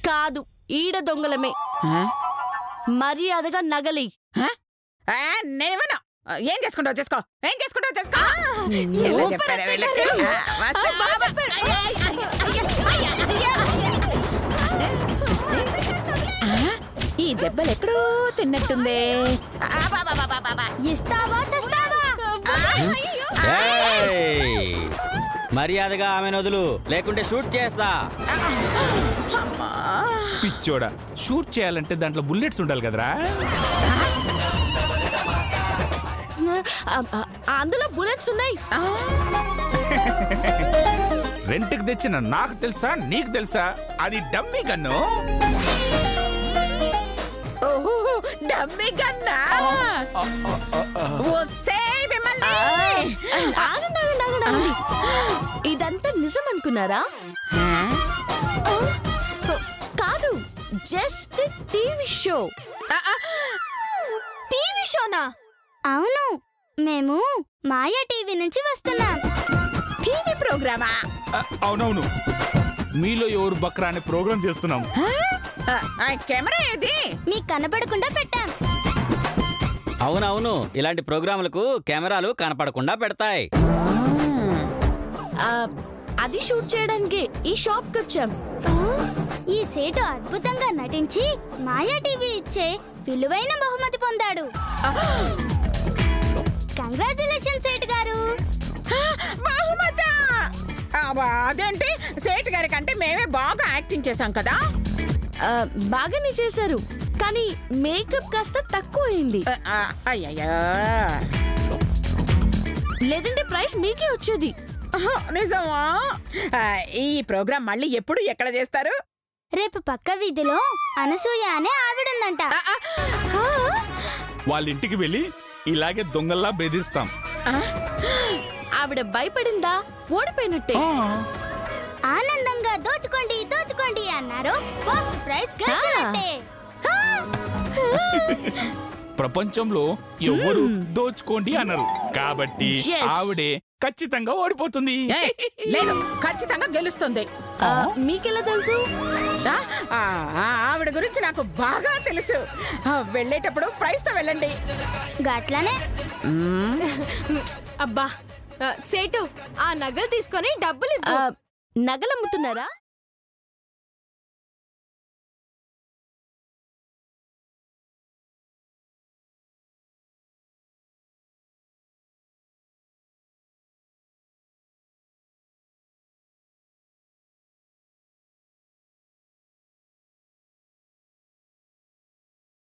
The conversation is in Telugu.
కాదు ఈడ దొంగలమే మర్యాదగా నగలి నేనేమన్నా ఏం చేసుకుంటావు చేసుకో ఏం చేసుకుంటావు చేసుకో ఈ దెబ్బలు ఎక్కడో తిన్నట్టుందే ఇస్తావా చస్తావా మర్యాదగా ఆమెను వదులు లేకుంటే షూట్ చేస్తా. పిచ్చోడా షూట్ చేయాలంటే దాంట్లో బుల్లెట్స్ ఉండాలి కదరా. అందులో బుల్లెట్స్ ఉన్నాయి. రెంట్కి తెచ్చిన నాకు తెలుసా నీకు తెలుసా అది డమ్మీ గన్ను. డమ్మీ గన్నా ఇదంతా నిజం అనుకున్నారా? కాదు జస్ట్ టీవీ షో. టీవీ షోనా? అవును మేము మాయా టీవీ నుంచి వస్తున్నాం. టీవీ ప్రోగ్రామా? అవునవును మీలో ఎవరు బక్రా అనే ప్రోగ్రామ్ చేస్తున్నాం. కెమెరా ఏది మీకు కనపడకుండా పెట్టాం. అవునవును ఇలాంటి ప్రోగ్రాములకు కెమెరాలు కనపడకుండా పెడతాయి. అది షూట్ చేయడానికి ఈ షాప్ కి వచ్చాం. ఈ సేటు అద్భుతంగా నటించి మాయా టీవీ ఇచ్చే విలువైన బహుమతి పొందాడు. కంగ్రాచులేషన్ సేట్ గారు. బహుమతా? అదేంటి సేట్ గారి కంటే మేమే బాగా యాక్టింగ్ చేశాం కదా. బాగానే చేశారు కానీ మేకప్ కాస్త తక్కువ అయింది. అయ్యయ్యా లేదంటే ప్రైస్ మీకే వచ్చేది. నిజమా? ఈ ప్రోగ్రాం మళ్ళీ ఎప్పుడు ఎక్కడ చేస్తారు? రేపు పక్క వీధిలో అనసూయ అనే ఆవిడుందంట. వాళ్ళ ఇంటికి వెళ్ళి ఇలాగే దొంగల్లా బెదిరిస్తాం. ఆవిడ భయపడిందా? ఓడిపోయినట్టే. ఆనందంగా దోచుకోండి దోచుకోండి అన్నారు. ఫస్ట్ ప్రైజ్ గెలిచినట్టే. ప్రపంచంలో ఎవరు దోచుకోండి అన్నారు కాబట్టి ఆవిడే ఖచ్చితంగా ఓడిపోతుంది. లేదు ఖచ్చితంగా గెలుస్తుంది. మీకెలా తెలుసు? ఆవిడ గురించి నాకు బాగా తెలుసు. వెళ్ళేటప్పుడు ప్రైజ్ తో వెళ్ళండి. గట్లనే. అబ్బా సేటు ఆ నగలు తీసుకొని డబ్బులు నగలమ్ముతున్నారా?